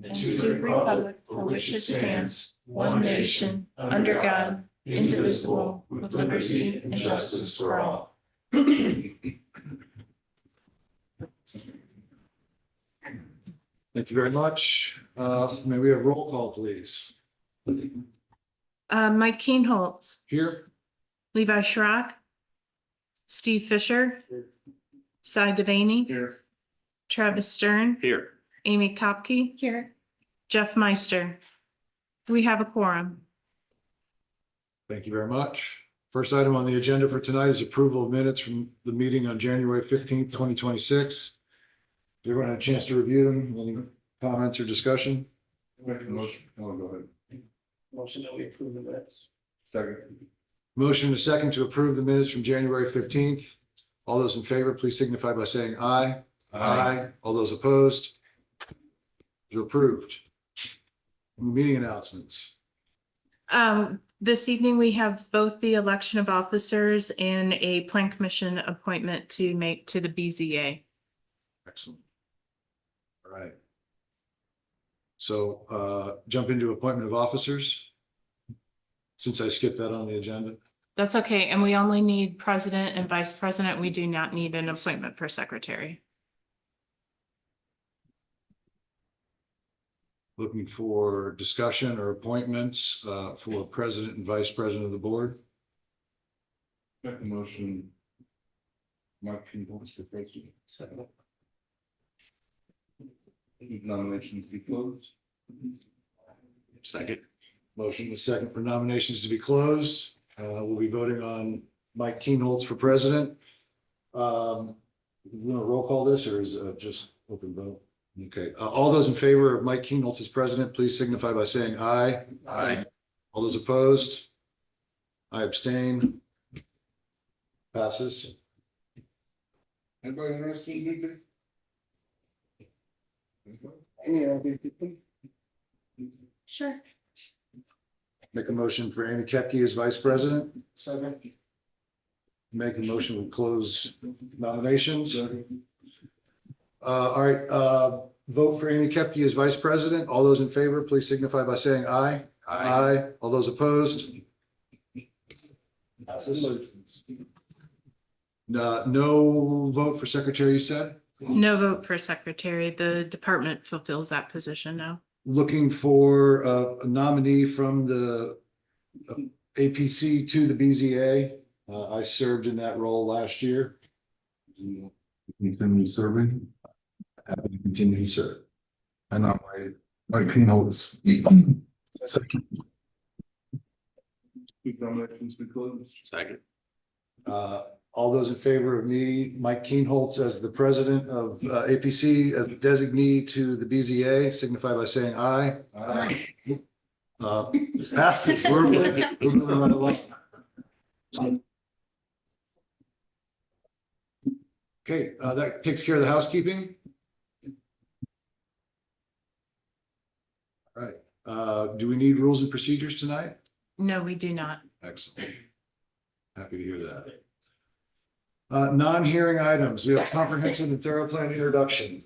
and to the republic for which it stands, one nation, under God, indivisible, with liberty and justice for all. Thank you very much. May we have roll call, please? Mike Keenholz, Here. Levi Schrock, Steve Fisher, Cy Devaney, Here. Travis Stern, Here. Amy Kopke, here, Jeff Meister. We have a quorum. Thank you very much. First item on the agenda for tonight is approval of minutes from the meeting on January 15th, 2026. Everyone had a chance to review them. Any comments or discussion? Motion. Oh, go ahead. Motion that we approve the minutes. Second. Motion to second to approve the minutes from January 15th. All those in favor, please signify by saying aye. Aye. All those opposed? You're approved. Meeting announcements. This evening, we have both the election of officers and a plan commission appointment to make to the BZA. Excellent. All right. So jump into appointment of officers. Since I skipped that on the agenda. That's okay. And we only need president and vice president. We do not need an appointment for secretary. Looking for discussion or appointments for president and vice president of the board. Make a motion. Mark Keenholz for president. Second. Nominations be closed. Second. Motion was second for nominations to be closed. We'll be voting on Mike Keenholz for president. You want to roll call this or is it just open vote? Okay, all those in favor of Mike Keenholz as president, please signify by saying aye. Aye. All those opposed? I abstain. Passes. Anybody interested in anything? Any other people? Sure. Make a motion for Amy Kepke as vice president. Second. Make a motion to close nominations. All right, vote for Amy Kepke as vice president. All those in favor, please signify by saying aye. Aye. All those opposed? Passes. No vote for secretary, you said? No vote for secretary. The department fulfills that position now. Looking for a nominee from the APC to the BZA. I served in that role last year. Continue serving. Happy to continue to serve. I nominate Mike Keenholz. Second. Nominations be closed. Second. All those in favor of me, Mike Keenholz as the president of APC as the designee to the BZA, signify by saying aye. Aye. Passes. We're moving right along. Okay, that takes care of the housekeeping. All right, do we need rules and procedures tonight? No, we do not. Excellent. Happy to hear that. Non-hearing items, we have comprehensive and thorough plan introduction.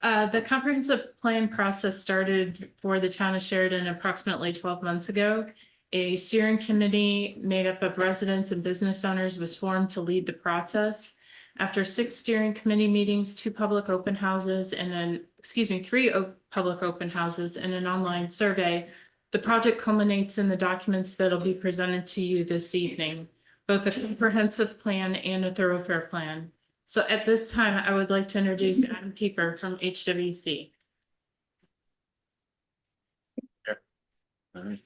The comprehensive plan process started for the town of Sheridan approximately 12 months ago. A steering committee made up of residents and business owners was formed to lead the process. After 6 steering committee meetings, 2 public open houses, and then, 3 public open houses and an online survey, the project culminates in the documents that'll be presented to you this evening, both a comprehensive plan and a thoroughfare plan. So at this time, I would like to introduce Adam Pieper from HWC. All right.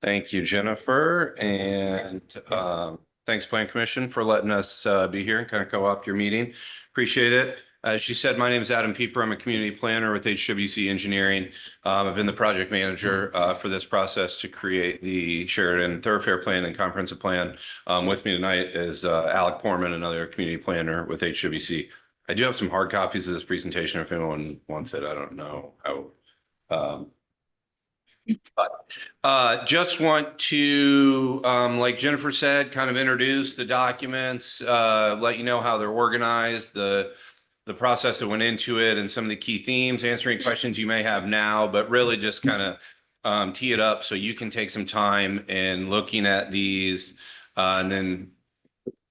Thank you, Jennifer, and thanks, Plan Commission, for letting us be here and kind of co-opt your meeting. Appreciate it. As she said, my name is Adam Pieper. I'm a community planner with HWC Engineering. I've been the project manager for this process to create the Sheridan Thoroughfare Plan and Comprehensive Plan. With me tonight is Alec Portman, another community planner with HWC. I do have some hard copies of this presentation if anyone wants it. I don't know how. But just want to, like Jennifer said, kind of introduce the documents, let you know how they're organized, the the process that went into it and some of the key themes, answering questions you may have now, but really just kind of tee it up so you can take some time in looking at these. And then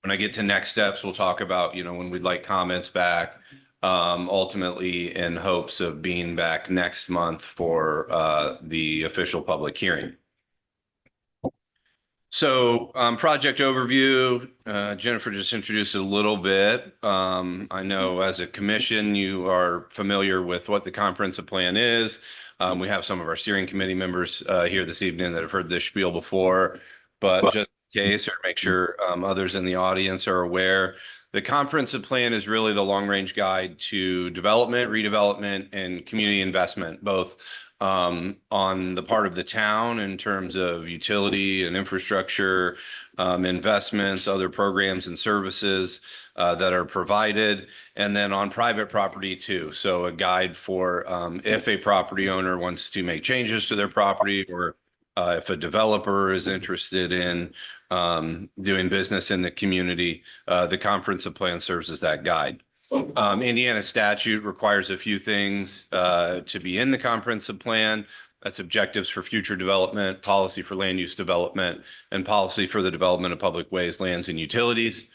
when I get to next steps, we'll talk about, when we'd like comments back, ultimately in hopes of being back next month for the official public hearing. So project overview, Jennifer just introduced it a little bit. I know as a commission, you are familiar with what the comprehensive plan is. We have some of our steering committee members here this evening that have heard this spiel before, but just in case, or make sure others in the audience are aware, the comprehensive plan is really the long-range guide to development, redevelopment, and community investment, both on the part of the town in terms of utility and infrastructure, investments, other programs and services that are provided, and then on private property too. So a guide for if a property owner wants to make changes to their property, or if a developer is interested in doing business in the community, the comprehensive plan serves as that guide. Indiana statute requires a few things to be in the comprehensive plan. That's objectives for future development, policy for land use development, and policy for the development of public ways, lands, and utilities.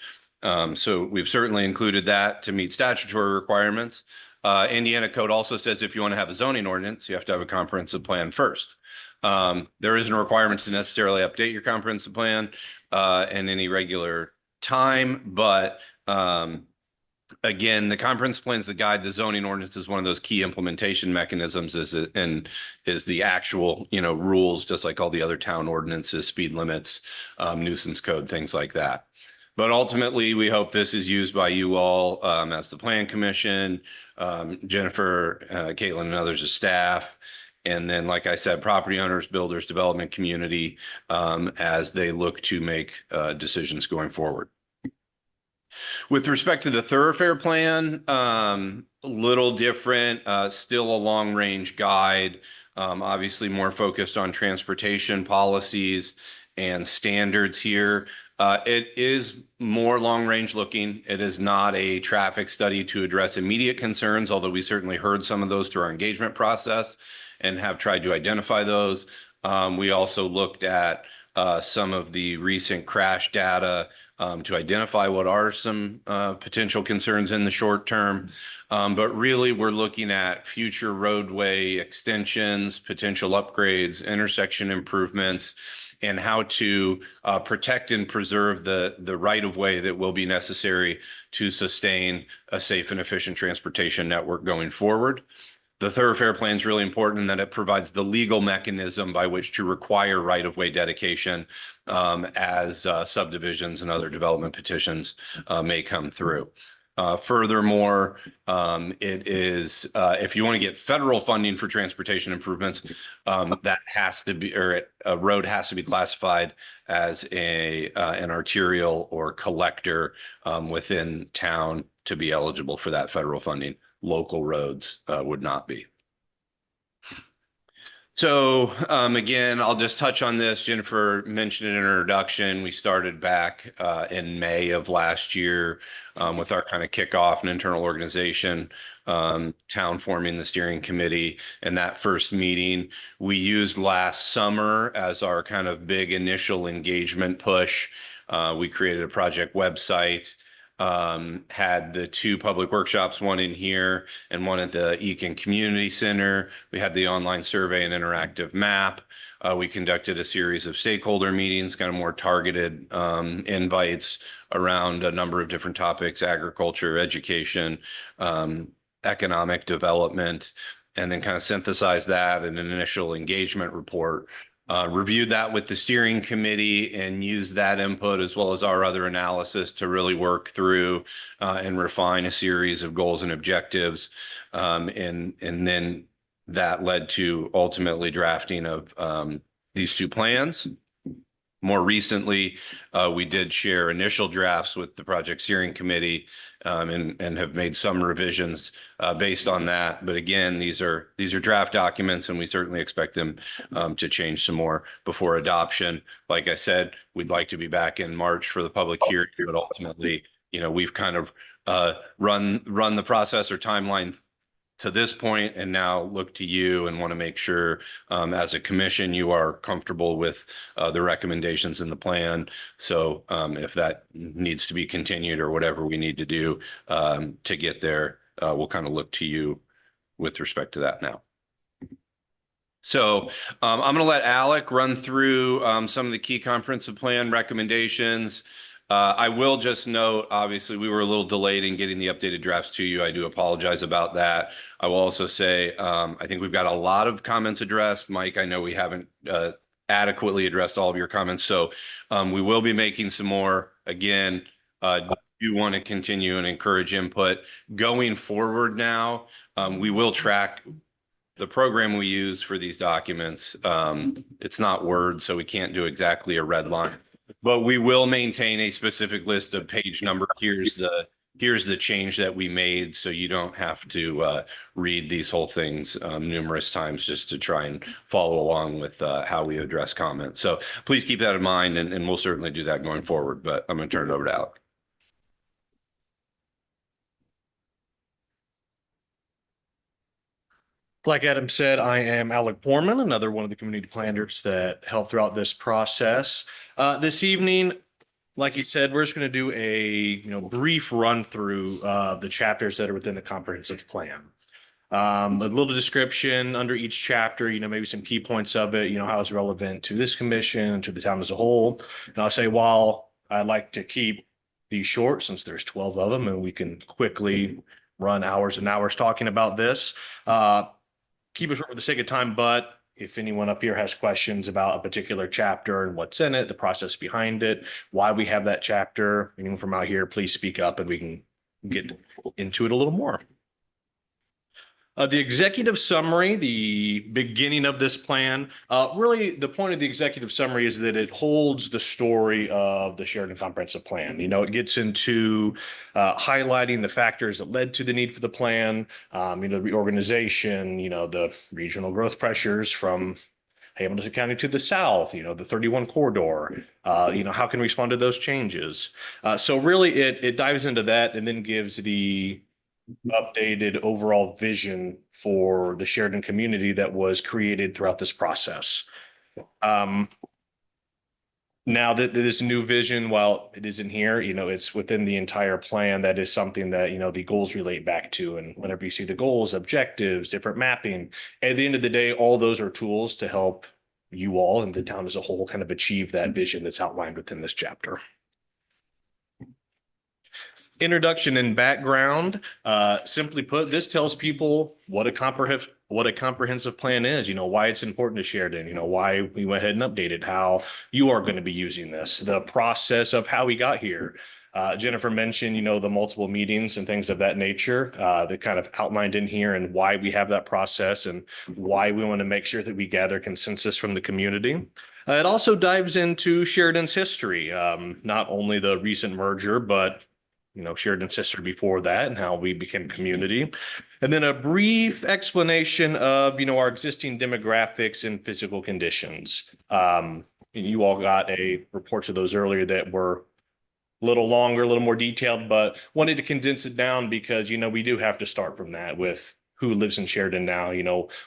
So we've certainly included that to meet statutory requirements. Indiana code also says if you want to have a zoning ordinance, you have to have a comprehensive plan first. There isn't a requirement to necessarily update your comprehensive plan in any regular time, but again, the comprehensive plan is the guide. The zoning ordinance is one of those key implementation mechanisms, is the actual, rules, just like all the other town ordinances, speed limits, nuisance code, things like that. But ultimately, we hope this is used by you all as the Plan Commission, Jennifer, Caitlin, and others as staff. And then, like I said, property owners, builders, development community, as they look to make decisions going forward. With respect to the thoroughfare plan, little different, still a long range guide, obviously more focused on transportation policies and standards here. It is more long range looking. It is not a traffic study to address immediate concerns, although we certainly heard some of those through our engagement process and have tried to identify those. We also looked at some of the recent crash data to identify what are some potential concerns in the short term. But really, we're looking at future roadway extensions, potential upgrades, intersection improvements, and how to protect and preserve the right-of-way that will be necessary to sustain a safe and efficient transportation network going forward. The thoroughfare plan is really important in that it provides the legal mechanism by which to require right-of-way dedication as subdivisions and other development petitions may come through. Furthermore, it is if you want to get federal funding for transportation improvements, that has to be, or a road has to be classified as an arterial or collector within town to be eligible for that federal funding. Local roads would not be. So again, I'll just touch on this. Jennifer mentioned in her introduction, we started back in May of last year with our kind of kickoff and internal organization, town forming the steering committee. And that first meeting we used last summer as our kind of big initial engagement push. We created a project website, had the two public workshops, one in here and one at the Eakin Community Center. We had the online survey and interactive map. We conducted a series of stakeholder meetings, kind of more targeted invites around a number of different topics: agriculture, education, economic development, and then kind of synthesize that in an initial engagement report. Reviewed that with the steering committee and used that input as well as our other analysis to really work through and refine a series of goals and objectives. And then that led to ultimately drafting of these two plans. More recently, we did share initial drafts with the project steering committee and have made some revisions based on that. But again, these are draft documents, and we certainly expect them to change some more before adoption. Like I said, we'd like to be back in March for the public hearing, but ultimately, we've kind of run the process or timeline to this point, and now look to you and want to make sure as a commission you are comfortable with the recommendations in the plan. So if that needs to be continued or whatever we need to do to get there, we'll kind of look to you with respect to that now. So I'm going to let Alec run through some of the key comprehensive plan recommendations. I will just note, obviously, we were a little delayed in getting the updated drafts to you. I do apologize about that. I will also say, I think we've got a lot of comments addressed. Mike, I know we haven't adequately addressed all of your comments, so we will be making some more. Again, do want to continue and encourage input. Going forward now, we will track the program we use for these documents. It's not Word, so we can't do exactly a red line. But we will maintain a specific list of page number. Here's the change that we made, so you don't have to read these whole things numerous times just to try and follow along with how we address comments. So please keep that in mind, and we'll certainly do that going forward. But I'm going to turn it over to Alec. Like Adam said, I am Alec Portman, another one of the community planners that helped throughout this process. This evening, like you said, we're just going to do a brief run through of the chapters that are within the comprehensive plan. A little description under each chapter, maybe some key points of it, how it's relevant to this commission and to the town as a whole. And I'll say, while I like to keep these short, since there's 12 of them and we can quickly run hours and hours talking about this, keep it short for the sake of time. But if anyone up here has questions about a particular chapter and what's in it, the process behind it, why we have that chapter, anyone from out here, please speak up and we can get into it a little more. The executive summary, the beginning of this plan, really the point of the executive summary is that it holds the story of the Sheridan Comprehensive Plan. It gets into highlighting the factors that led to the need for the plan, the reorganization, the regional growth pressures from Hamilton County to the south, the 31 corridor, how can we respond to those changes? So really it dives into that and then gives the updated overall vision for the Sheridan community that was created throughout this process. Now that this new vision, while it isn't here, it's within the entire plan. That is something that, the goals relate back to. And whenever you see the goals, objectives, different mapping, at the end of the day, all those are tools to help you all and the town as a whole kind of achieve that vision that's outlined within this chapter. Introduction and background. Simply put, this tells people what a comprehensive plan is, why it's important to Sheridan, why we went ahead and updated, how you are going to be using this, the process of how we got here. Jennifer mentioned, the multiple meetings and things of that nature that kind of outlined in here, and why we have that process and why we want to make sure that we gather consensus from the community. It also dives into Sheridan's history, not only the recent merger, but Sheridan's history before that and how we became community. And then a brief explanation of, our existing demographics and physical conditions. You all got reports of those earlier that were a little longer, a little more detailed, but wanted to condense it down because, we do have to start from that with who lives in Sheridan now,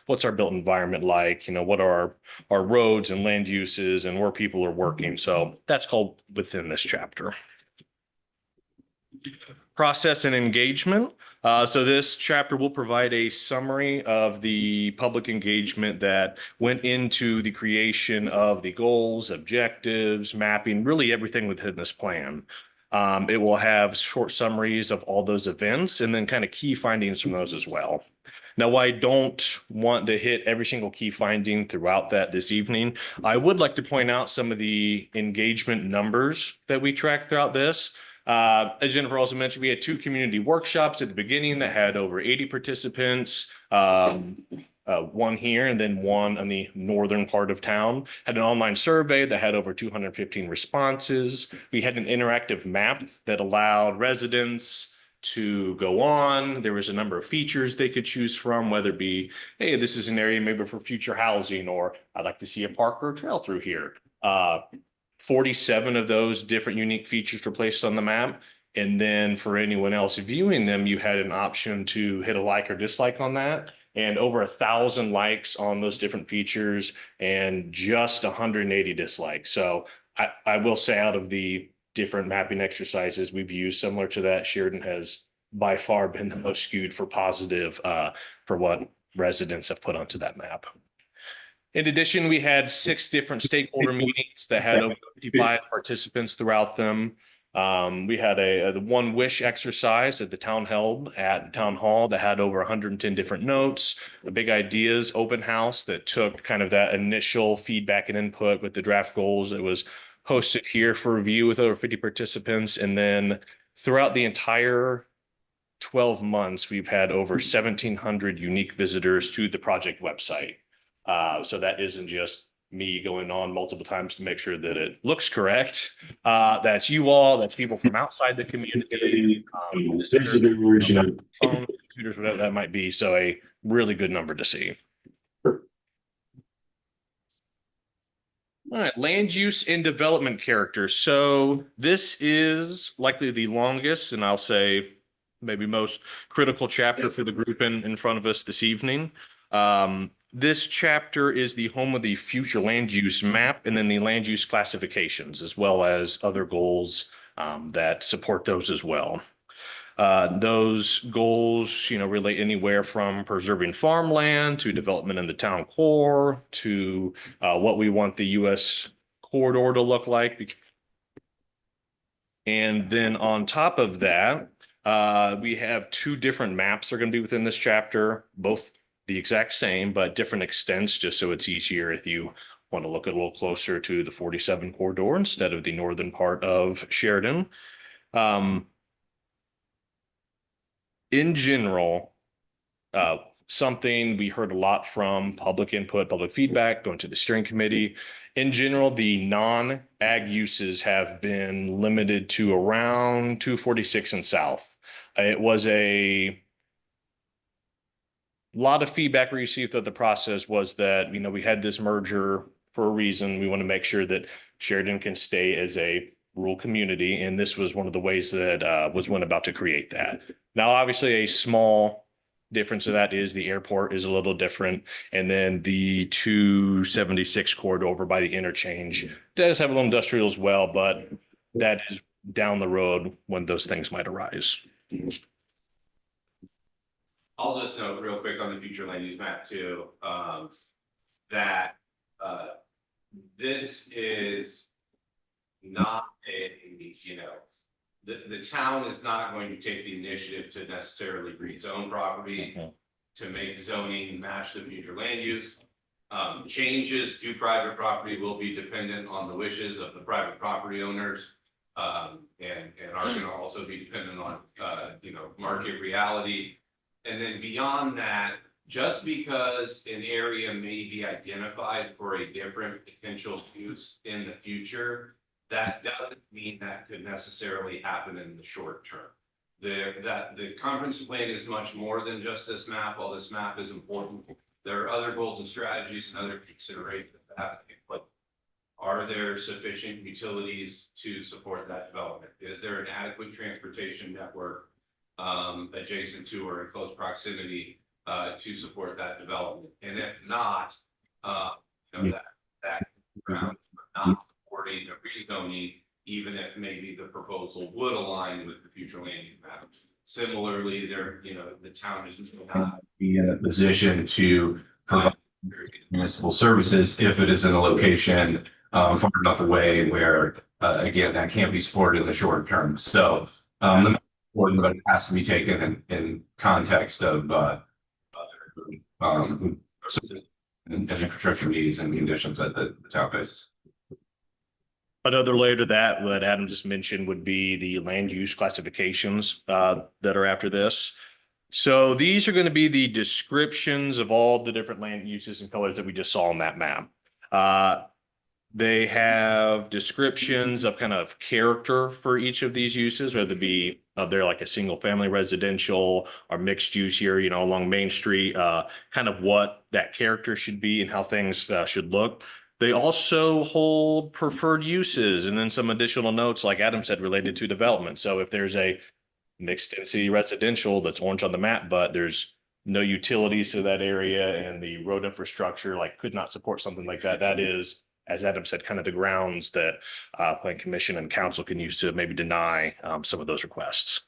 what's our built environment like, what are our roads and land uses and where people are working. So that's called within this chapter. Process and engagement. So this chapter will provide a summary of the public engagement that went into the creation of the goals, objectives, mapping, really everything within this plan. It will have short summaries of all those events and then kind of key findings from those as well. Now, I don't want to hit every single key finding throughout that this evening. I would like to point out some of the engagement numbers that we tracked throughout this. As Jennifer also mentioned, we had 2 community workshops at the beginning that had over 80 participants, one here and then one on the northern part of town. Had an online survey that had over 215 responses. We had an interactive map that allowed residents to go on. There was a number of features they could choose from, whether it be, hey, this is an area maybe for future housing, or I'd like to see a park or a trail through here. 47 of those different unique features were placed on the map. And then for anyone else viewing them, you had an option to hit a like or dislike on that. And over 1,000 likes on those different features and just 180 dislikes. So I will say out of the different mapping exercises we've used similar to that, Sheridan has by far been the most skewed for positive for what residents have put onto that map. In addition, we had 6 different stakeholder meetings that had over 55 participants throughout them. We had the one wish exercise that the town held at town hall that had over 110 different notes, the big ideas open house that took kind of that initial feedback and input with the draft goals that was hosted here for review with over 50 participants. And then throughout the entire 12 months, we've had over 1,700 unique visitors to the project website. So that isn't just me going on multiple times to make sure that it looks correct. That's you all, that's people from outside the community, visitors, you know, phones, computers, whatever that might be. So a really good number to see. All right, land use and development characters. So this is likely the longest, and I'll say maybe most critical chapter for the group in front of us this evening. This chapter is the home of the future land use map and then the land use classifications, as well as other goals that support those as well. Those goals, you know, relate anywhere from preserving farmland to development in the town core to what we want the U.S. corridor to look like. And then on top of that, we have 2 different maps that are going to be within this chapter, both the exact same, but different extents, just so it's easier if you want to look a little closer to the 47 corridor instead of the northern part of Sheridan. In general, something we heard a lot from public input, public feedback, going to the steering committee. In general, the non-ag uses have been limited to around 246 and south. It was a lot of feedback we received throughout the process was that, you know, we had this merger for a reason. We want to make sure that Sheridan can stay as a rural community. And this was one of the ways that went about to create that. Now, obviously, a small difference of that is the airport is a little different. And then the 276 corridor over by the interchange does have a little industrial as well, but that is down the road when those things might arise. I'll just note real quick on the future land use map too, that this is not a, you know, the town is not going to take the initiative to necessarily rezone property to make zoning match the future land use. Changes to private property will be dependent on the wishes of the private property owners, and are going to also be dependent on, you know, market reality. And then beyond that, just because an area may be identified for a different potential use in the future, that doesn't mean that could necessarily happen in the short term. The comprehensive plan is much more than just this map. While this map is important, there are other goals and strategies and other considerations that have to be put. Are there sufficient utilities to support that development? Is there an adequate transportation network adjacent to or in close proximity to support that development? And if not, you know, that ground not supporting the rezoning, even if maybe the proposal would align with the future land use map. Similarly, there, you know, the town is not be in a position to provide municipal services if it is in a location far enough away where again that can't be supported in the short term. So the important, but it has to be taken in context of and infrastructure needs and conditions that the town faces. Another layer to that, what Adam just mentioned, would be the land use classifications that are after this. So these are going to be the descriptions of all the different land uses and colors that we just saw on that map. They have descriptions of kind of character for each of these uses, whether it be they're like a single family residential or mixed use here, you know, along Main Street, kind of what that character should be and how things should look. They also hold preferred uses and then some additional notes, like Adam said, related to development. So if there's a mixed density residential that's orange on the map, but there's no utilities to that area and the road infrastructure like could not support something like that, that is, as Adam said, kind of the grounds that Plan Commission and Council can use to maybe deny some of those requests.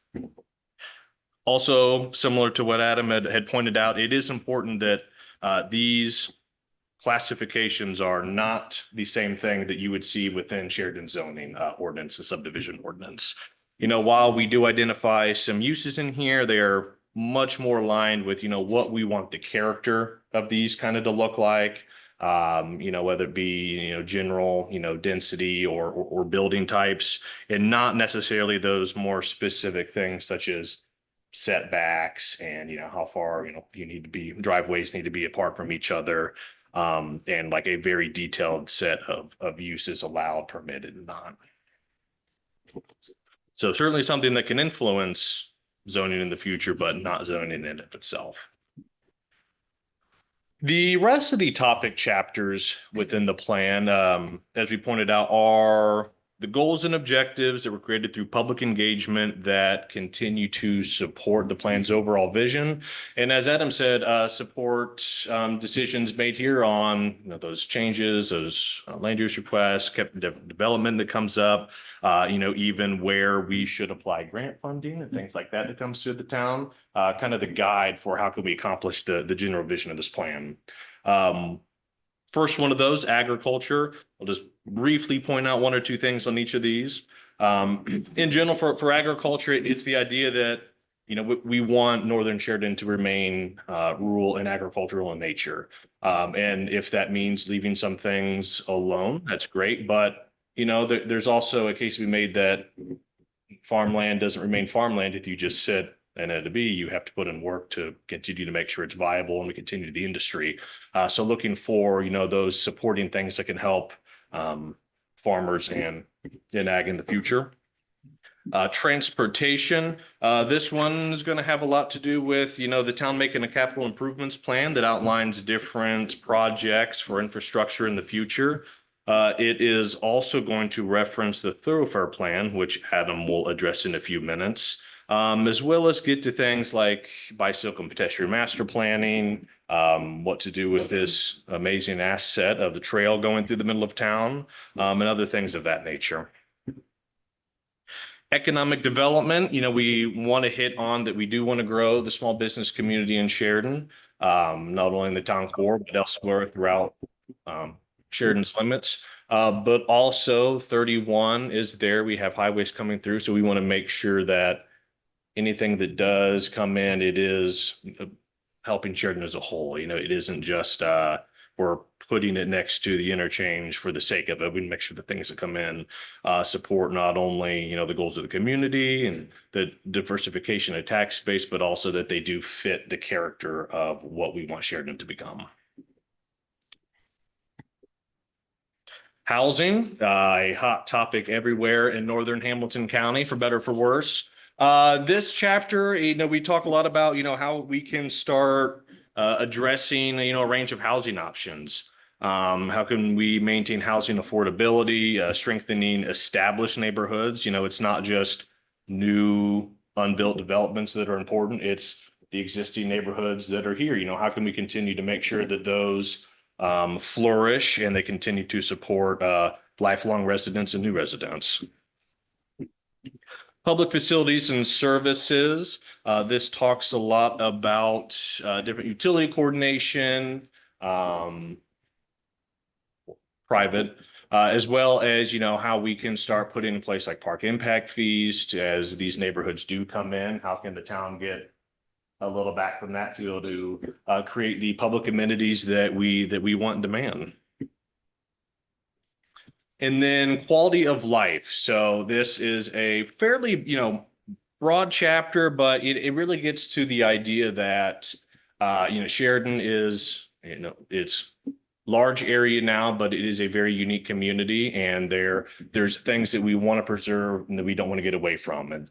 Also, similar to what Adam had pointed out, it is important that these classifications are not the same thing that you would see within Sheridan zoning ordinance, the subdivision ordinance. You know, while we do identify some uses in here, they are much more aligned with, you know, what we want the character of these kind of to look like. You know, whether it be, you know, general, you know, density or building types, and not necessarily those more specific things such as setbacks and, you know, how far, you know, driveways need to be apart from each other. And like a very detailed set of uses allowed, permitted, and not. So certainly something that can influence zoning in the future, but not zoning in of itself. The rest of the topic chapters within the plan, as we pointed out, are the goals and objectives that were created through public engagement that continue to support the plan's overall vision. And as Adam said, support decisions made here on, you know, those changes, those land use requests, development that comes up, you know, even where we should apply grant funding and things like that comes to the town, kind of the guide for how can we accomplish the general vision of this plan. First one of those, agriculture. I'll just briefly point out one or two things on each of these. In general, for agriculture, it's the idea that, you know, we want Northern Sheridan to remain rural and agricultural in nature. And if that means leaving some things alone, that's great. But, you know, there's also a case to be made that farmland doesn't remain farmland if you just sit and at a B, you have to put in work to continue to make sure it's viable and we continue the industry. So looking for, you know, those supporting things that can help farmers and ag in the future. Transportation. This one is going to have a lot to do with, you know, the town making a capital improvements plan that outlines different projects for infrastructure in the future. It is also going to reference the thoroughfare plan, which Adam will address in a few minutes. As well as get to things like bicycle and pedestrian master planning, what to do with this amazing asset of the trail going through the middle of town, and other things of that nature. Economic development, you know, we want to hit on that we do want to grow the small business community in Sheridan, not only in the town core, but elsewhere throughout Sheridan's limits. But also 31 is there. We have highways coming through, so we want to make sure that anything that does come in, it is helping Sheridan as a whole. You know, it isn't just we're putting it next to the interchange for the sake of it. We make sure the things that come in support not only, you know, the goals of the community and the diversification of tax base, but also that they do fit the character of what we want Sheridan to become. Housing, a hot topic everywhere in northern Hamilton County, for better or for worse. This chapter, you know, we talk a lot about, you know, how we can start addressing, you know, a range of housing options. How can we maintain housing affordability, strengthening established neighborhoods? You know, it's not just new unbuilt developments that are important. It's the existing neighborhoods that are here. You know, how can we continue to make sure that those flourish and they continue to support lifelong residents and new residents? Public facilities and services. This talks a lot about different utility coordination, private, as well as, you know, how we can start putting in place like park impact fees as these neighborhoods do come in. How can the town get a little back from that to be able to create the public amenities that we want and demand? And then quality of life. So this is a fairly, you know, broad chapter, but it really gets to the idea that, you know, Sheridan is, you know, it's large area now, but it is a very unique community, and there's things that we want to preserve and that we don't want to get away from. And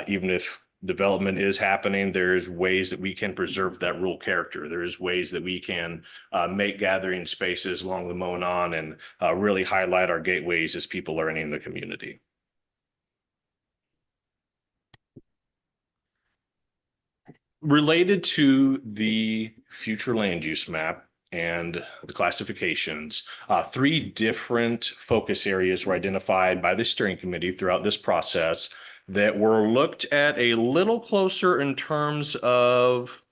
even if development is happening, there's ways that we can preserve that rural character. There is ways that we can make gathering spaces along the Monon and really highlight our gateways as people are entering the community. Related to the future land use map and the classifications, three different focus areas were identified by the steering committee throughout this process that were looked at a little closer in terms of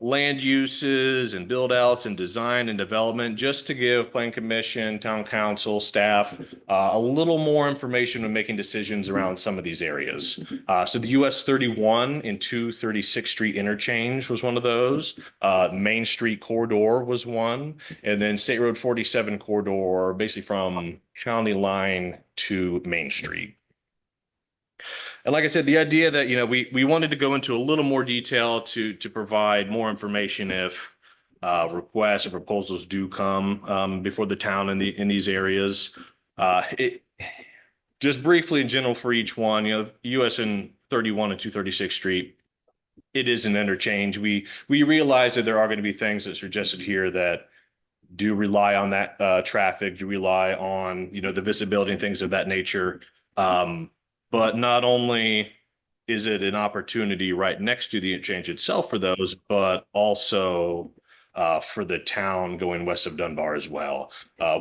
land uses and build outs and design and development, just to give Plan Commission, Town Council, staff a little more information when making decisions around some of these areas. So the US 31 and 236th Street interchange was one of those. Main Street corridor was one, and then State Road 47 corridor, basically from county line to Main Street. And like I said, the idea that, we wanted to go into a little more detail to provide more information if requests or proposals do come before the town in these areas. Just briefly in general for each one, US and 31 and 236th Street, it is an interchange. We realize that there are going to be things that suggested here that do rely on that traffic, do rely on, the visibility and things of that nature. But not only is it an opportunity right next to the interchange itself for those, but also for the town going west of Dunbar as well.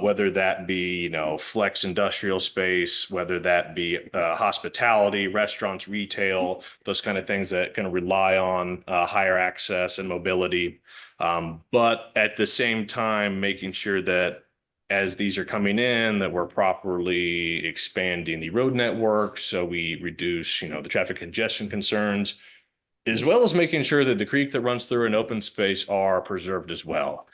Whether that be, flex industrial space, whether that be hospitality, restaurants, retail, those kind of things that can rely on higher access and mobility. But at the same time, making sure that as these are coming in, that we're properly expanding the road network so we reduce, the traffic congestion concerns, as well as making sure that the creek that runs through an open space are preserved as well.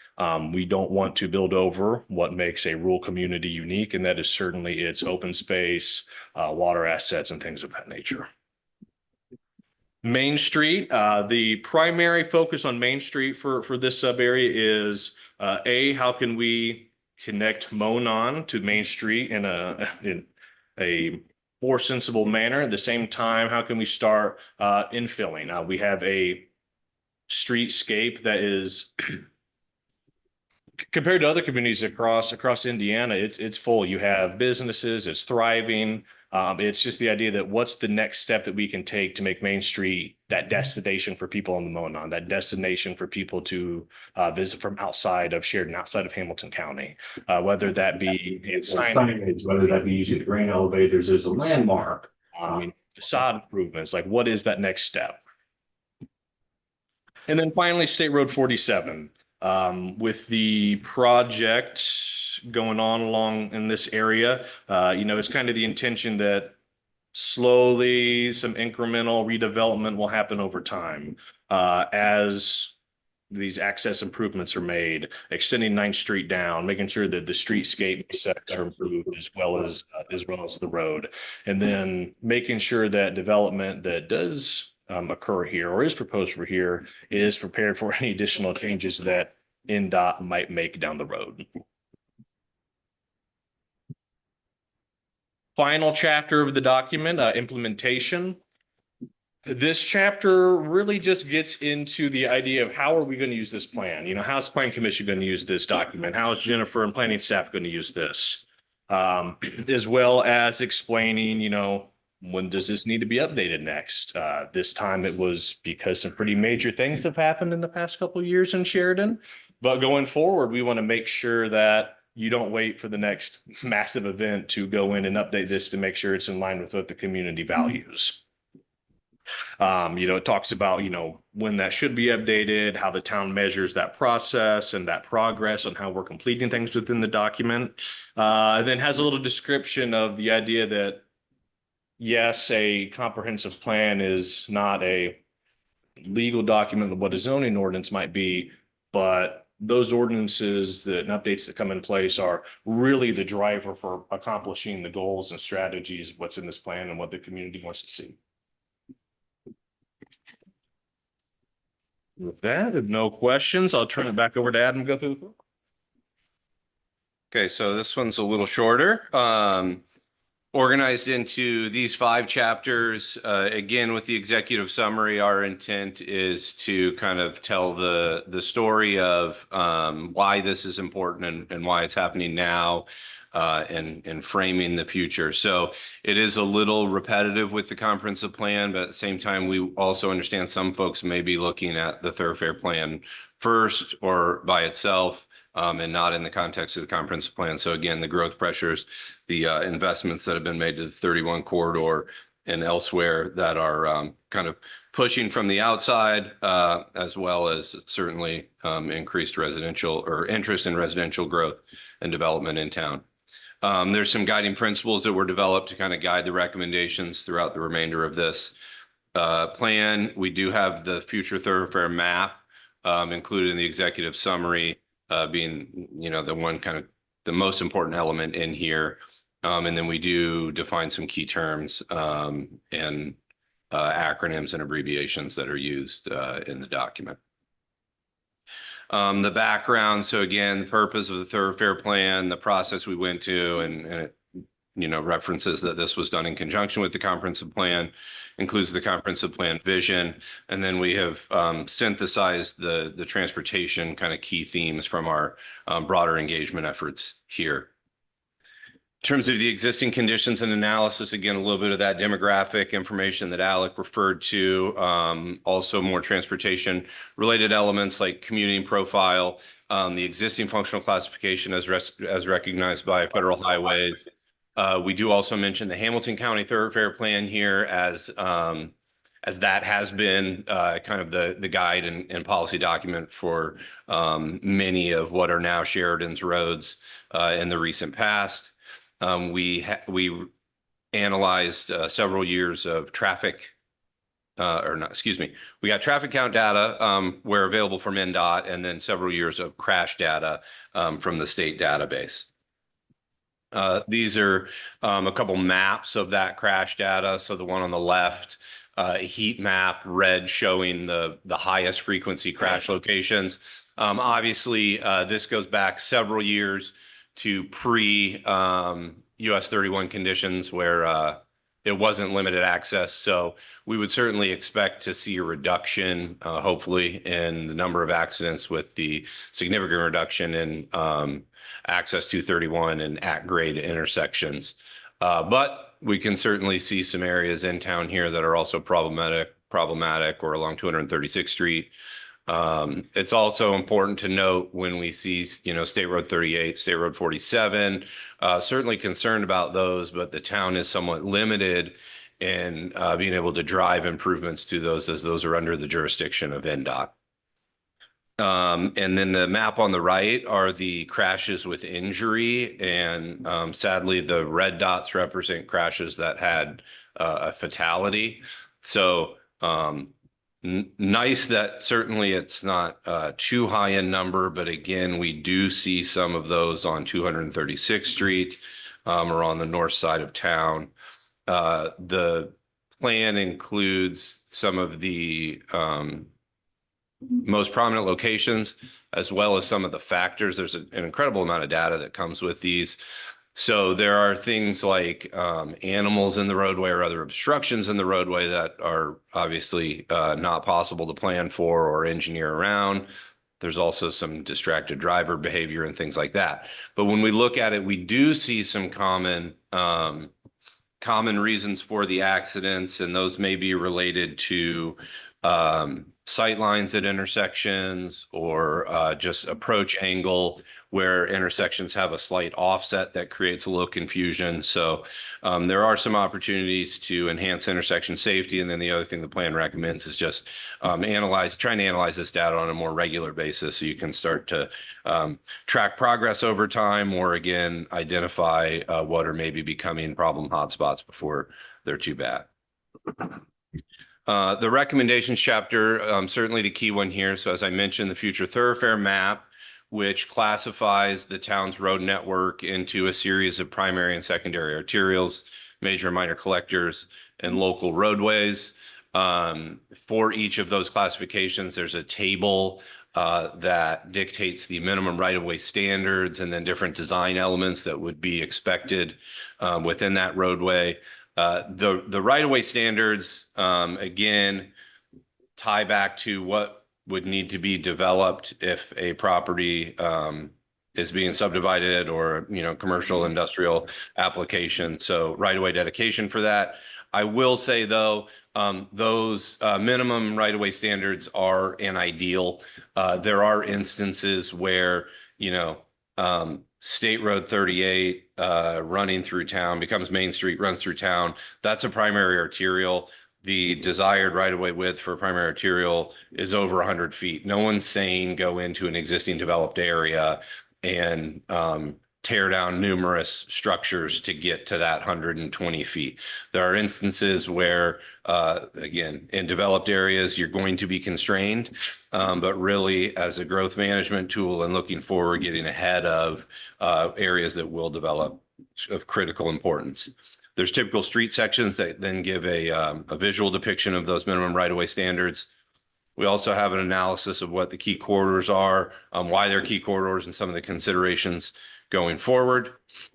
We don't want to build over what makes a rural community unique, and that is certainly its open space, water assets, and things of that nature. Main Street, the primary focus on Main Street for this sub area is how can we connect Monon to Main Street in a more sensible manner. At the same time, how can we start infilling? We have a streetscape that is compared to other communities across Indiana, it's full. You have businesses, it's thriving. It's just the idea that what's the next step that we can take to make Main Street that destination for people on the Monon, that destination for people to visit from outside of Sheridan, outside of Hamilton County, whether that be signage, whether that be using the grain elevators as a landmark, facade improvements, like what is that next step? And then finally, State Road 47. With the project going on along in this area, it's kind of the intention that slowly some incremental redevelopment will happen over time as these access improvements are made, extending 9th Street down, making sure that the streetscape sets are improved as well as the road, and then making sure that development that does occur here or is proposed for here is prepared for any additional changes that NDOT might make down the road. Final chapter of the document, implementation. This chapter really just gets into the idea of how are we going to use this plan? How's the Plan Commission going to use this document? How is Jennifer and planning staff going to use this? As well as explaining, when does this need to be updated next? This time it was because some pretty major things have happened in the past couple of years in Sheridan. But going forward, we want to make sure that you don't wait for the next massive event to go in and update this to make sure it's in line with what the community values. It talks about, when that should be updated, how the town measures that process and that progress on how we're completing things within the document. And then has a little description of the idea that, yes, a comprehensive plan is not a legal document of what a zoning ordinance might be, but those ordinances and updates that come in place are really the driver for accomplishing the goals and strategies of what's in this plan and what the community wants to see. With that, if no questions, I'll turn it back over to Adam to go through the. Okay, so this one's a little shorter. organized into these 5 chapters. Again, with the executive summary, our intent is to kind of tell the story of why this is important and why it's happening now, and framing the future. So it is a little repetitive with the comprehensive plan, but at the same time, we also understand some folks may be looking at the thoroughfare plan first or by itself, and not in the context of the comprehensive plan. So again, the growth pressures, the investments that have been made to the 31 corridor and elsewhere that are kind of pushing from the outside, as well as certainly increased residential or interest in residential growth and development in town. There's some guiding principles that were developed to kind of guide the recommendations throughout the remainder of this plan. We do have the future thoroughfare map included in the executive summary, being, the one kind of the most important element in here. And then we do define some key terms and acronyms and abbreviations that are used in the document. The background. So again, the purpose of the thoroughfare plan, the process we went to, and it, references that this was done in conjunction with the comprehensive plan, includes the comprehensive plan vision. And then we have synthesized the transportation kind of key themes from our broader engagement efforts here. In terms of the existing conditions and analysis, again, a little bit of that demographic information that Alec referred to, also more transportation related elements like commuting profile, the existing functional classification as recognized by federal highways. We do also mention the Hamilton County Thoroughfare Plan here as that has been kind of the guide and policy document for many of what are now Sheridan's roads in the recent past. We analyzed several years of traffic, we got traffic count data where available from NDOT, and then several years of crash data from the state database. These are a couple maps of that crash data. So the one on the left, a heat map, red showing the highest frequency crash locations. Obviously, this goes back several years to pre-US 31 conditions where it wasn't limited access. So we would certainly expect to see a reduction, hopefully, in the number of accidents with the significant reduction in access to 31 and at-grade intersections. But we can certainly see some areas in town here that are also problematic or along 236th Street. It's also important to note when we see, State Road 38, State Road 47, certainly concerned about those, but the town is somewhat limited in being able to drive improvements to those as those are under the jurisdiction of NDOT. And then the map on the right are the crashes with injury. And sadly, the red dots represent crashes that had a fatality. So nice that certainly it's not too high in number, but again, we do see some of those on 236th Street or on the north side of town. The plan includes some of the most prominent locations, as well as some of the factors. There's an incredible amount of data that comes with these. So there are things like animals in the roadway or other obstructions in the roadway that are obviously not possible to plan for or engineer around. There's also some distracted driver behavior and things like that. But when we look at it, we do see some common reasons for the accidents, and those may be related to sight lines at intersections or just approach angle where intersections have a slight offset that creates a little confusion. So there are some opportunities to enhance intersection safety. And then the other thing the plan recommends is just trying to analyze this data on a more regular basis so you can start to track progress over time, or again, identify what are maybe becoming problem hotspots before they're too bad. The recommendations chapter, certainly the key one here. So as I mentioned, the future thoroughfare map, which classifies the town's road network into a series of primary and secondary arterials, major and minor collectors, and local roadways. For each of those classifications, there's a table that dictates the minimum right-of-way standards and then different design elements that would be expected within that roadway. The right-of-way standards, again, tie back to what would need to be developed if a property is being subdivided or, commercial industrial application. So right-of-way dedication for that. I will say though, those minimum right-of-way standards are an ideal. There are instances where, State Road 38 running through town becomes Main Street, runs through town. That's a primary arterial. The desired right-of-way width for a primary arterial is over 100 feet. No one's saying go into an existing developed area and tear down numerous structures to get to that 120 feet. There are instances where, again, in developed areas, you're going to be constrained, but really as a growth management tool and looking forward, getting ahead of areas that will develop of critical importance. There's typical street sections that then give a visual depiction of those minimum right-of-way standards. We also have an analysis of what the key corridors are, why they're key corridors, and some of the considerations going forward.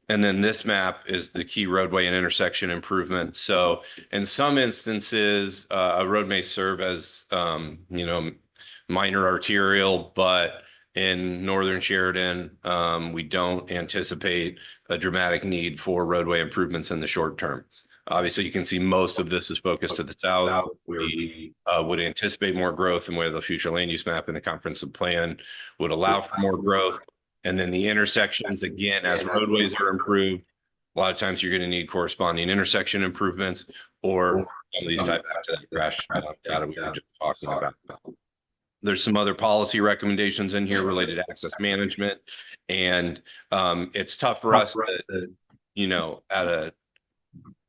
And then this map is the key roadway and intersection improvement. So in some instances, a road may serve as, minor arterial, but in northern Sheridan, we don't anticipate a dramatic need for roadway improvements in the short term. Obviously, you can see most of this is focused to the south, where we would anticipate more growth and where the future land use map and the comprehensive plan would allow for more growth. And then the intersections, again, as roadways are improved, a lot of times you're going to need corresponding intersection improvements or some of these types of crash data we were just talking about. There's some other policy recommendations in here related to access management. And it's tough for us to,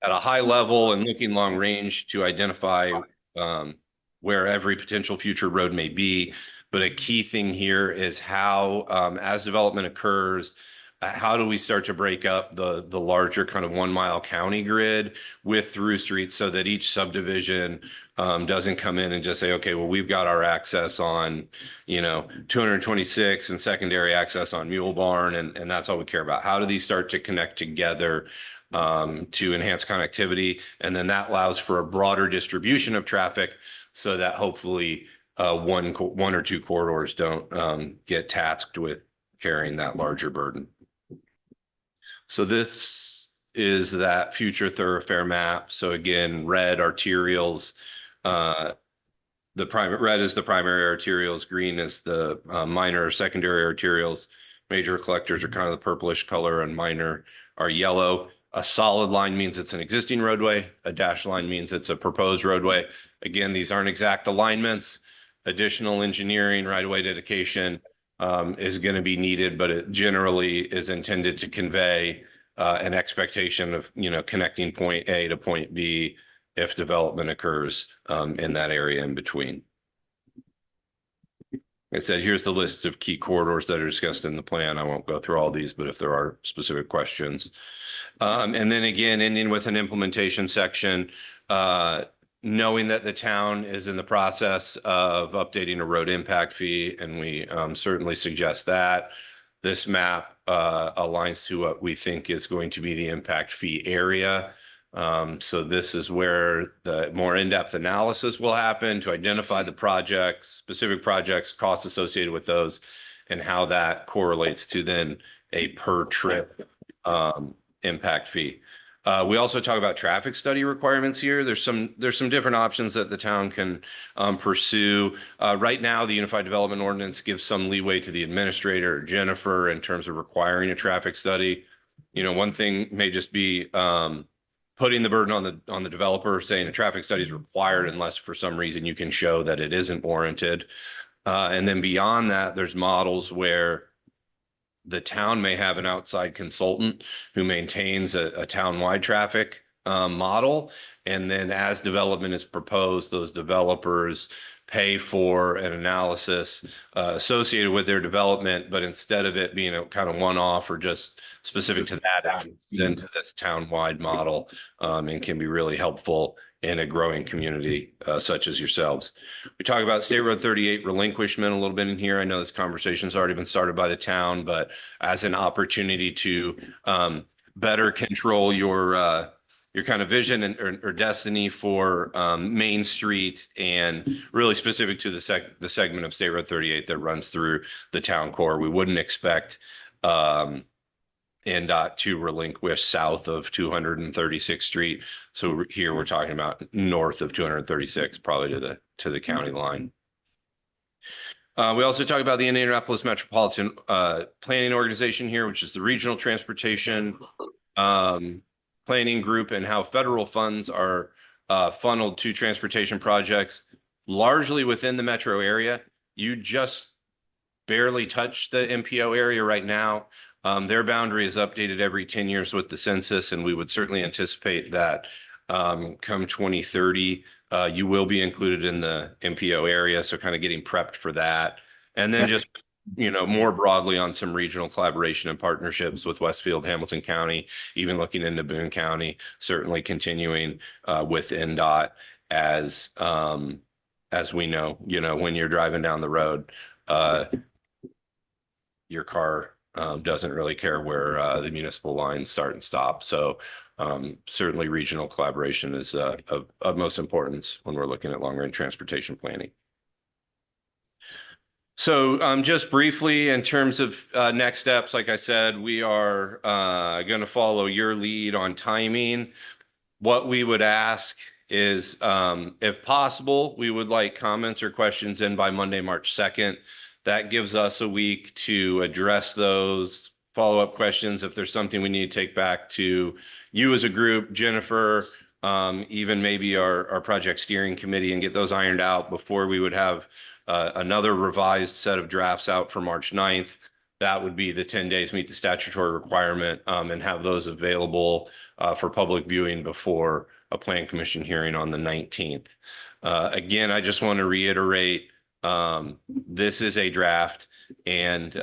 at a high level and looking long range to identify where every potential future road may be. But a key thing here is how, as development occurs, how do we start to break up the larger kind of 1 mile county grid with through streets so that each subdivision doesn't come in and just say, okay, well, we've got our access on, 226 and secondary access on Mule Barn, and that's all we care about. How do these start to connect together to enhance connectivity? And then that allows for a broader distribution of traffic so that hopefully one or two corridors don't get tasked with carrying that larger burden. So this is that future thoroughfare map. So again, red arterials, red is the primary arterials, green is the minor or secondary arterials. Major collectors are kind of the purplish color and minor are yellow. A solid line means it's an existing roadway. A dashed line means it's a proposed roadway. Again, these aren't exact alignments. Additional engineering, right-of-way dedication is going to be needed, but it generally is intended to convey an expectation of, connecting point A to point B if development occurs in that area in between. Like I said, here's the list of key corridors that are discussed in the plan. I won't go through all these, but if there are specific questions. And then again, ending with an implementation section, knowing that the town is in the process of updating a road impact fee, and we certainly suggest that. This map aligns to what we think is going to be the impact fee area. So this is where the more in-depth analysis will happen to identify the projects, specific projects, costs associated with those, and how that correlates to then a per trip impact fee. We also talk about traffic study requirements here. There's some different options that the town can pursue. Right now, the Unified Development Ordinance gives some leeway to the administrator, Jennifer, in terms of requiring a traffic study. One thing may just be putting the burden on the developer, saying a traffic study is required unless for some reason you can show that it isn't warranted. And then beyond that, there's models where the town may have an outside consultant who maintains a town-wide traffic model. And then as development is proposed, those developers pay for an analysis associated with their development, but instead of it being a kind of one-off or just specific to that, into this town-wide model, and can be really helpful in a growing community such as yourselves. We talk about State Road 38 relinquishment a little bit in here. I know this conversation's already been started by the town, but as an opportunity to better control your kind of vision or destiny for Main Street, and really specific to the segment of State Road 38 that runs through the town core. We wouldn't expect NDOT to relinquish south of 236th Street. So here we're talking about north of 236, probably to the county line. We also talk about the Indianapolis Metropolitan Planning Organization here, which is the regional transportation planning group, and how federal funds are funneled to transportation projects largely within the metro area. You just barely touch the MPO area right now. Their boundary is updated every 10 years with the census, and we would certainly anticipate that come 2030, you will be included in the MPO area. So kind of getting prepped for that. And then just, more broadly on some regional collaboration and partnerships with Westfield, Hamilton County, even looking into Boone County, certainly continuing with NDOT as we know, when you're driving down the road, your car doesn't really care where the municipal lines start and stop. So certainly regional collaboration is of utmost importance when we're looking at long-range transportation planning. So just briefly, in terms of next steps, like I said, we are going to follow your lead on timing. What we would ask is, if possible, we would like comments or questions in by Monday, March 2nd. That gives us a week to address those follow-up questions. If there's something we need to take back to you as a group, Jennifer, even maybe our project steering committee, and get those ironed out before we would have another revised set of drafts out for March 9th. That would be the 10 days meet the statutory requirement, and have those available for public viewing before a plan commission hearing on the 19th. Again, I just want to reiterate, this is a draft, and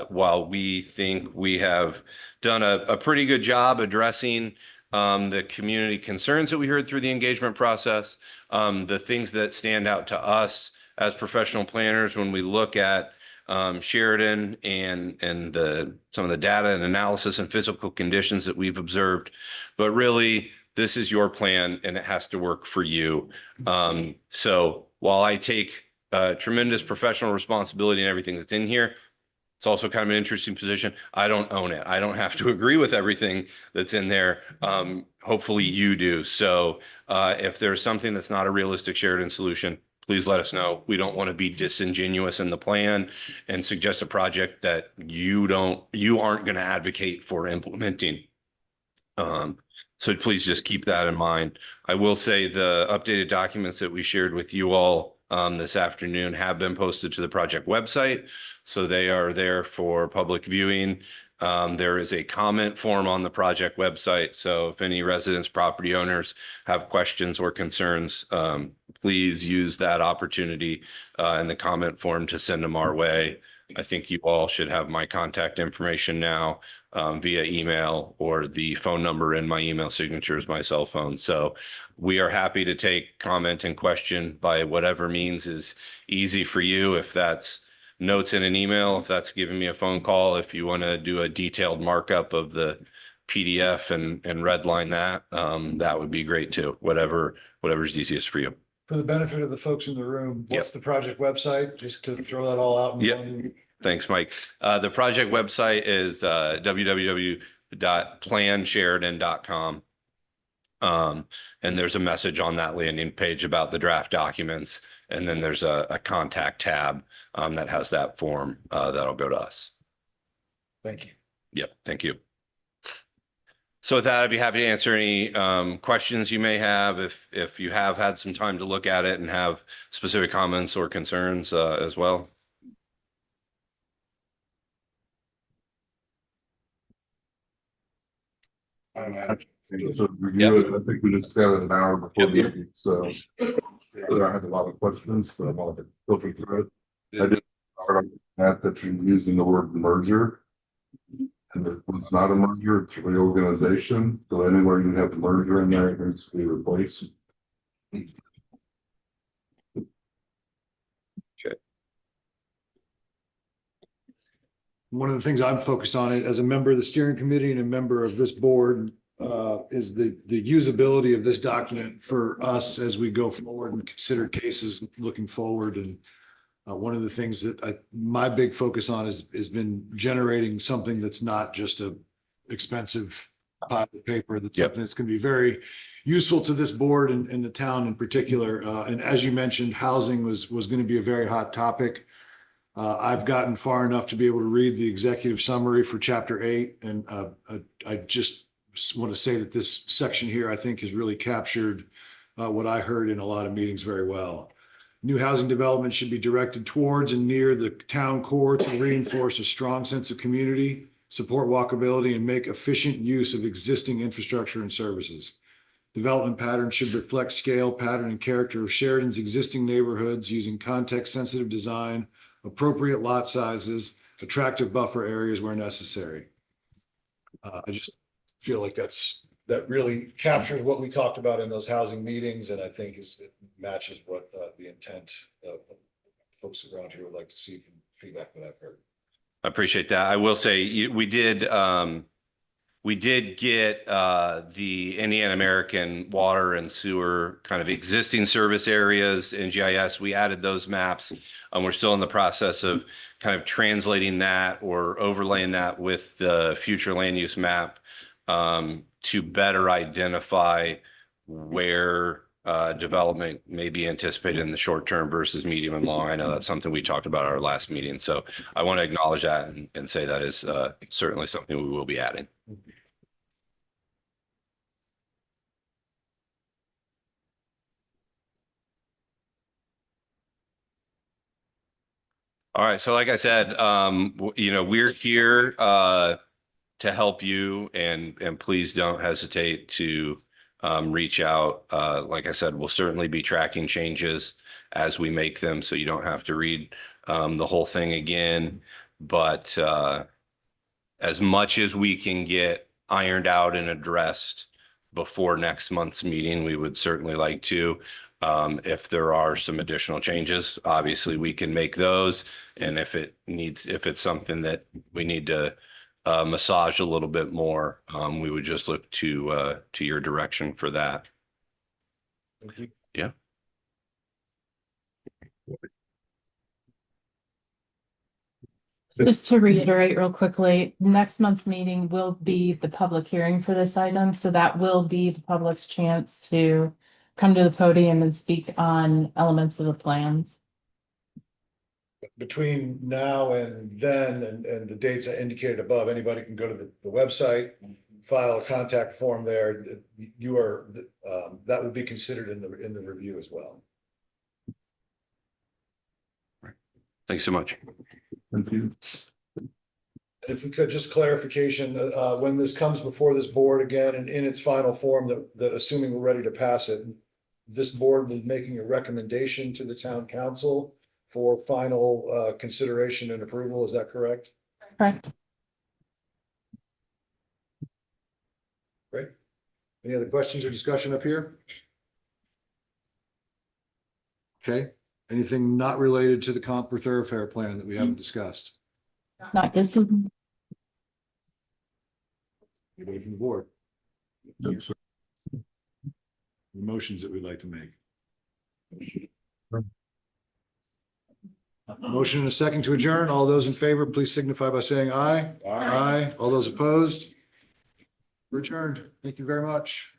while we think we have done a pretty good job addressing the community concerns that we heard through the engagement process, the things that stand out to us as professional planners when we look at Sheridan and some of the data and analysis and physical conditions that we've observed, but really this is your plan and it has to work for you. So while I take tremendous professional responsibility in everything that's in here, it's also kind of an interesting position. I don't own it. I don't have to agree with everything that's in there. Hopefully you do. So if there's something that's not a realistic Sheridan solution, please let us know. We don't want to be disingenuous in the plan and suggest a project that you aren't going to advocate for implementing. So please just keep that in mind. I will say the updated documents that we shared with you all this afternoon have been posted to the project website. So they are there for public viewing. There is a comment form on the project website. So if any residents, property owners have questions or concerns, please use that opportunity in the comment form to send them our way. I think you all should have my contact information now via email, or the phone number in my email signature is my cell phone. So we are happy to take comment and question by whatever means is easy for you. If that's notes in an email, if that's giving me a phone call, if you want to do a detailed markup of the PDF and redline that, that would be great too. Whatever's easiest for you. For the benefit of the folks in the room, what's the project website? Just to throw that all out. Thanks, Mike. The project website is www.plansheridan.com. And there's a message on that landing page about the draft documents. And then there's a contact tab that has that form that'll go to us. Thank you. Yep. Thank you. So with that, I'd be happy to answer any questions you may have if you have had some time to look at it and have specific comments or concerns as well. So review it. I think we just got an hour before the meeting, so I had a lot of questions, but I wanted to filter through it. I did start on that you're using the word merger. And it was not a merger, it's a reorganization, so anywhere you have merger in there, it needs to be replaced. One of the things I'm focused on as a member of the steering committee and a member of this board is the usability of this document for us as we go forward and consider cases looking forward. And one of the things that my big focus on has been generating something that's not just a expensive pile of paper. That's something that's going to be very useful to this board and the town in particular. And as you mentioned, housing was going to be a very hot topic. I've gotten far enough to be able to read the executive summary for chapter 8. And I just want to say that this section here, I think, has really captured what I heard in a lot of meetings very well. New housing development should be directed towards and near the town core to reinforce a strong sense of community, support walkability, and make efficient use of existing infrastructure and services. Development patterns should reflect scale, pattern, and character of Sheridan's existing neighborhoods using context-sensitive design, appropriate lot sizes, attractive buffer areas where necessary. I just feel like that really captures what we talked about in those housing meetings, and I think it matches what the intent of folks around here would like to see from feedback that I've heard. I appreciate that. I will say we did get the Indiana American water and sewer kind of existing service areas in GIS. We added those maps. We're still in the process of kind of translating that or overlaying that with the future land use map to better identify where development may be anticipated in the short term versus medium and long. I know that's something we talked about at our last meeting. So I want to acknowledge that and say that is certainly something we will be adding. All right. So like I said, we're here to help you and please don't hesitate to reach out. Like I said, we'll certainly be tracking changes as we make them, so you don't have to read the whole thing again. But as much as we can get ironed out and addressed before next month's meeting, we would certainly like to. If there are some additional changes, obviously we can make those. And if it's something that we need to massage a little bit more, we would just look to your direction for that. Thank you. Yeah. Just to reiterate real quickly, next month's meeting will be the public hearing for this item. So that will be the public's chance to come to the podium and speak on elements of the plans. Between now and then and the dates I indicated above, anybody can go to the website, file a contact form there. That will be considered in the review as well. Thanks so much. Thank you. If we could, just clarification, when this comes before this board again and in its final form, that assuming we're ready to pass it, this board will be making a recommendation to the town council for final consideration and approval. Is that correct? Correct. Great. Any other questions or discussion up here? Okay. Anything not related to the comp or thoroughfare plan that we haven't discussed? Not this. Anybody from the board? No, sir. Motions that we'd like to make. Motion and a second to adjourn. All those in favor, please signify by saying aye. Aye. All those opposed? We're adjourned. Thank you very much.